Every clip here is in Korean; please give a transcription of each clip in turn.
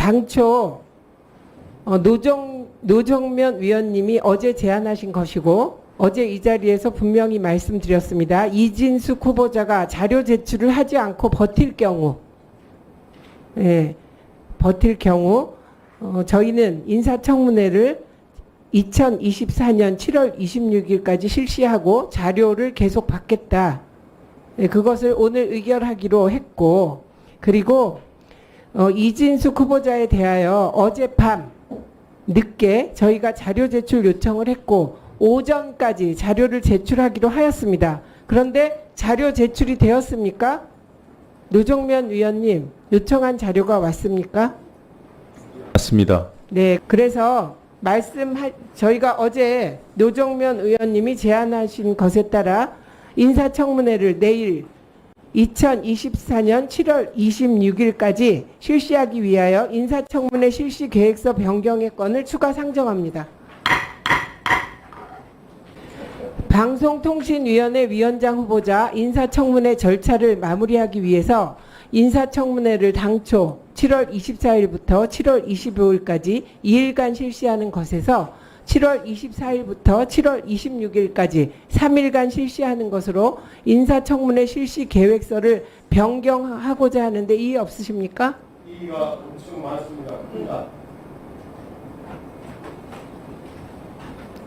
당초 노정면 위원님이 어제 제안하신 것이고 어제 이 자리에서 분명히 말씀드렸습니다. 이진숙 후보자가 자료 제출을 하지 않고 버틸 경우, 저희는 인사청문회를 2024년 7월 26일까지 실시하고 자료를 계속 받겠다. 그것을 오늘 의결하기로 했고, 그리고 이진숙 후보자에 대하여 어젯밤 늦게 저희가 자료 제출 요청을 했고 오전까지 자료를 제출하기로 하였습니다. 그런데 자료 제출이 되었습니까? 노정면 위원님, 요청한 자료가 왔습니까? 맞습니다. 네, 그래서 저희가 어제 노정면 의원님이 제안하신 것에 따라 인사청문회를 내일 2024년 7월 26일까지 실시하기 위하여 인사청문회 실시 계획서 변경의 건을 추가 상정합니다. 방송통신위원회 위원장 후보자 인사청문회 절차를 마무리하기 위해서 인사청문회를 당초 7월 24일부터 7월 25일까지 2일간 실시하는 것에서 7월 24일부터 7월 26일까지 3일간 실시하는 것으로 인사청문회 실시 계획서를 변경하고자 하는데 이의 없으십니까? 이의가 엄청 많습니다.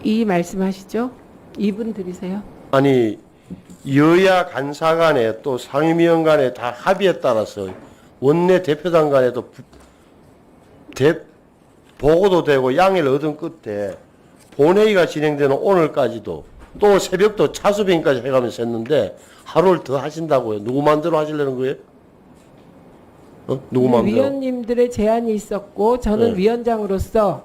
이의 말씀하시죠. 2분 드리세요. 아니 여야 간사 간에 또 상임위원 간에 다 합의에 따라서 원내 대표단 간에도 보고도 되고 양해를 얻은 끝에 본회의가 진행되는 오늘까지도 또 새벽도 차수변까지 해가면서 했는데 하루를 더 하신다고요. 누구 마음대로 하시려는 거예요? 누구 마음대로? 위원님들의 제안이 있었고 저는 위원장으로서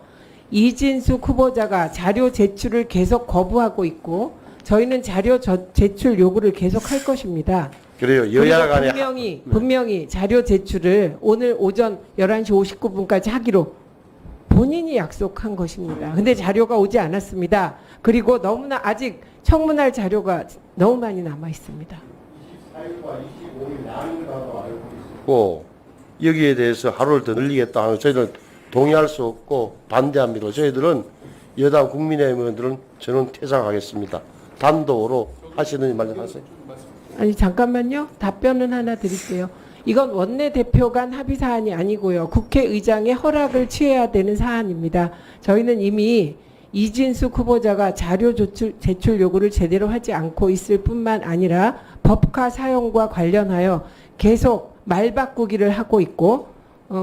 이진숙 후보자가 자료 제출을 계속 거부하고 있고 저희는 자료 제출 요구를 계속 할 것입니다. 그래요. 여야 간에 분명히 자료 제출을 오늘 오전 11시 59분까지 하기로 본인이 약속한 것입니다. 근데 자료가 오지 않았습니다. 그리고 너무나 아직 청문할 자료가 너무 많이 남아 있습니다. 24일과 25일 나눈다고 알고 있고 여기에 대해서 하루를 더 늘리겠다 하는 저희들은 동의할 수 없고 반대합니다. 저희들은 여당 국민의힘 의원들은 저는 퇴장하겠습니다. 단독으로 하시는 말씀하세요. 아니 잠깐만요. 답변은 하나 드릴게요. 이건 원내대표 간 합의 사안이 아니고요. 국회의장의 허락을 취해야 되는 사안입니다. 저희는 이미 이진숙 후보자가 자료 제출 요구를 제대로 하지 않고 있을 뿐만 아니라 법카 사용과 관련하여 계속 말 바꾸기를 하고 있고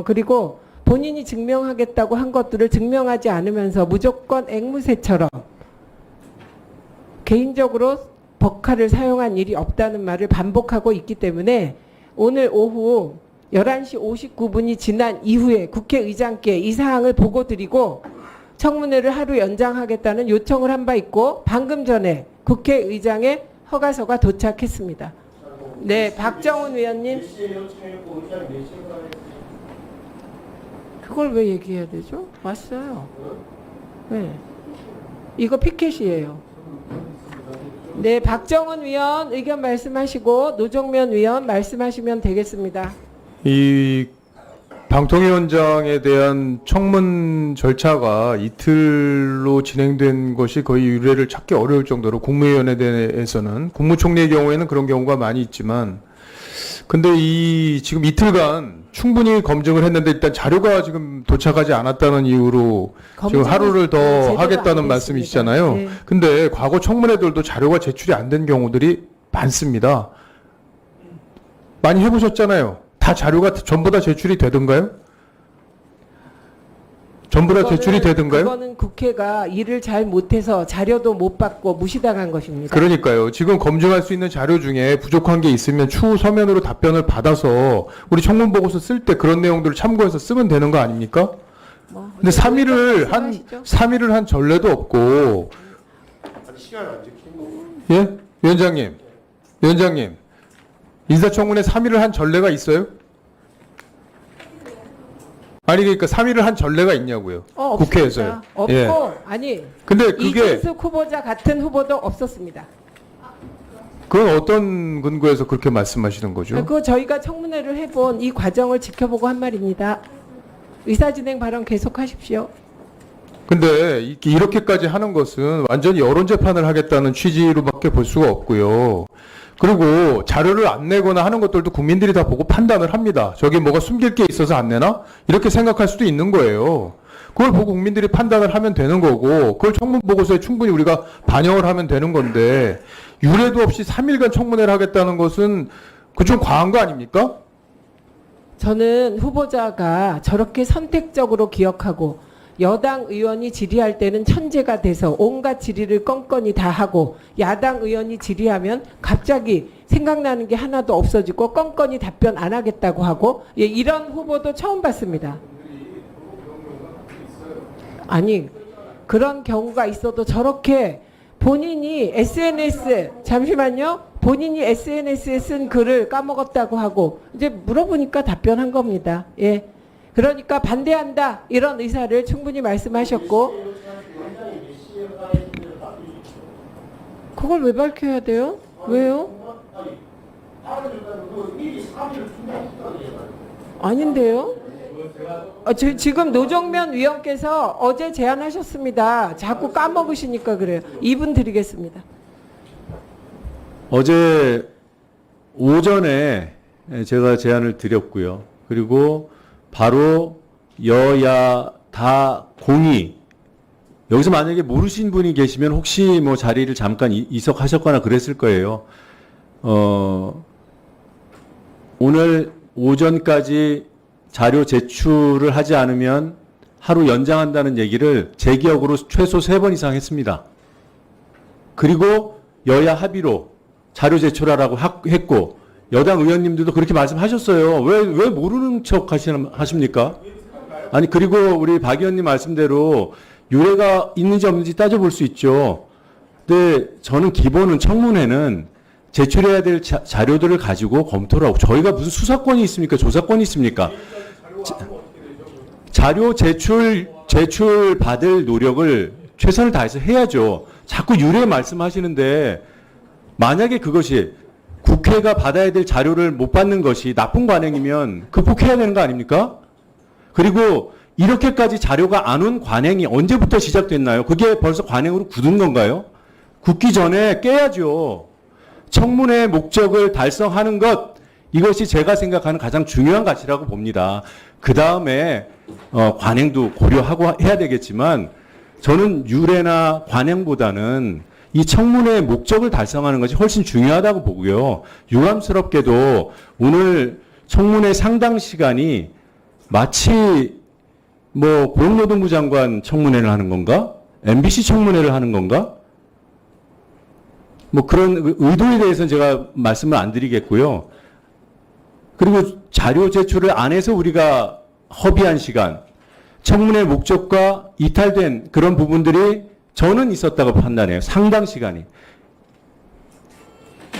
그리고 본인이 증명하겠다고 한 것들을 증명하지 않으면서 무조건 앵무새처럼 개인적으로 법카를 사용한 일이 없다는 말을 반복하고 있기 때문에 오늘 오후 11시 59분이 지난 이후에 국회의장께 이 사항을 보고드리고 청문회를 하루 연장하겠다는 요청을 한 바 있고 방금 전에 국회의장의 허가서가 도착했습니다. 네, 박정훈 위원님. 그걸 왜 얘기해야 되죠? 왔어요. 네. 이거 피켓이에요. 네, 박정훈 위원 의견 말씀하시고 노정면 위원 말씀하시면 되겠습니다. 이 방통위원장에 대한 청문 절차가 이틀로 진행된 것이 거의 유례를 찾기 어려울 정도로 국무위원에 대해서는 국무총리의 경우에는 그런 경우가 많이 있지만 근데 지금 이틀간 충분히 검증을 했는데 일단 자료가 지금 도착하지 않았다는 이유로 지금 하루를 더 하겠다는 말씀이시잖아요. 네. 근데 과거 청문회들도 자료가 제출이 안 된 경우들이 많습니다. 많이 해보셨잖아요. 다 자료가 전부 다 제출이 되던가요? 전부 다 제출이 되던가요? 그거는 국회가 일을 잘 못해서 자료도 못 받고 무시당한 것입니다. 그러니까요. 지금 검증할 수 있는 자료 중에 부족한 게 있으면 추후 서면으로 답변을 받아서 우리 청문보고서 쓸 때 그런 내용들을 참고해서 쓰면 되는 거 아닙니까? 근데 3일을 한 전례도 없고. 예? 위원장님. 인사청문회 3일을 한 전례가 있어요? 아니 그러니까 3일을 한 전례가 있냐고요. 국회에서요. 없고 예. 아니. 근데 그게 이진숙 후보자 같은 후보도 없었습니다. 그건 어떤 근거에서 그렇게 말씀하시는 거죠? 그거 저희가 청문회를 해본 이 과정을 지켜보고 한 말입니다. 의사진행 발언 계속하십시오. 근데 이렇게까지 하는 것은 완전히 여론 재판을 하겠다는 취지로밖에 볼 수가 없고요. 그리고 자료를 안 내거나 하는 것들도 국민들이 다 보고 판단을 합니다. 저게 뭐가 숨길 게 있어서 안 내나? 이렇게 생각할 수도 있는 거예요. 그걸 보고 국민들이 판단을 하면 되는 거고, 그걸 청문 보고서에 충분히 우리가 반영을 하면 되는 건데, 유례도 없이 3일간 청문회를 하겠다는 것은 그 좀 과한 거 아닙니까? 저는 후보자가 저렇게 선택적으로 기억하고 여당 의원이 질의할 때는 천재가 돼서 온갖 질의를 껌껌이 다 하고 야당 의원이 질의하면 갑자기 생각나는 게 하나도 없어지고 껌껌이 답변 안 하겠다고 하고 예, 이런 후보도 처음 봤습니다. 아니 그런 경우가 있어도 저렇게 본인이 SNS 잠시만요. 본인이 SNS에 쓴 글을 까먹었다고 하고 이제 물어보니까 답변한 겁니다. 예. 그러니까 반대한다 이런 의사를 충분히 말씀하셨고 그걸 왜 밝혀야 돼요? 왜요? 아닌데요? 지금 노정면 위원께서 어제 제안하셨습니다. 자꾸 까먹으시니까 그래요. 2분 드리겠습니다. 어제 오전에 제가 제안을 드렸고요. 그리고 바로 여야 다 공의. 여기서 만약에 모르신 분이 계시면 혹시 뭐 자리를 잠깐 이석하셨거나 그랬을 거예요. 오늘 오전까지 자료 제출을 하지 않으면 하루 연장한다는 얘기를 제 기억으로 최소 3번 이상 했습니다. 그리고 여야 합의로 자료 제출하라고 했고 여당 의원님들도 그렇게 말씀하셨어요. 왜 모르는 척 하십니까? 아니 그리고 우리 박 의원님 말씀대로 유례가 있는지 없는지 따져볼 수 있죠. 근데 저는 기본은 청문회는 제출해야 될 자료들을 가지고 검토를 하고 저희가 무슨 수사권이 있습니까? 조사권이 있습니까? 자료 제출 받을 노력을 최선을 다해서 해야죠. 자꾸 유례 말씀하시는데 만약에 그것이 국회가 받아야 될 자료를 못 받는 것이 나쁜 관행이면 극복해야 되는 거 아닙니까? 그리고 이렇게까지 자료가 안 온 관행이 언제부터 시작됐나요? 그게 벌써 관행으로 굳은 건가요? 굳기 전에 깨야죠. 청문회의 목적을 달성하는 것, 이것이 제가 생각하는 가장 중요한 가치라고 봅니다. 그 다음에 관행도 고려하고 해야 되겠지만 저는 유례나 관행보다는 이 청문회의 목적을 달성하는 것이 훨씬 중요하다고 보고요. 유감스럽게도 오늘 청문회 상당 시간이 마치 뭐 고용노동부 장관 청문회를 하는 건가? MBC 청문회를 하는 건가? 뭐 그런 의도에 대해서는 제가 말씀을 안 드리겠고요. 그리고 자료 제출을 안 해서 우리가 허비한 시간, 청문회 목적과 이탈된 그런 부분들이 저는 있었다고 판단해요. 상당 시간이.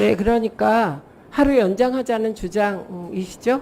네, 그러니까 하루 연장하자는 주장이시죠?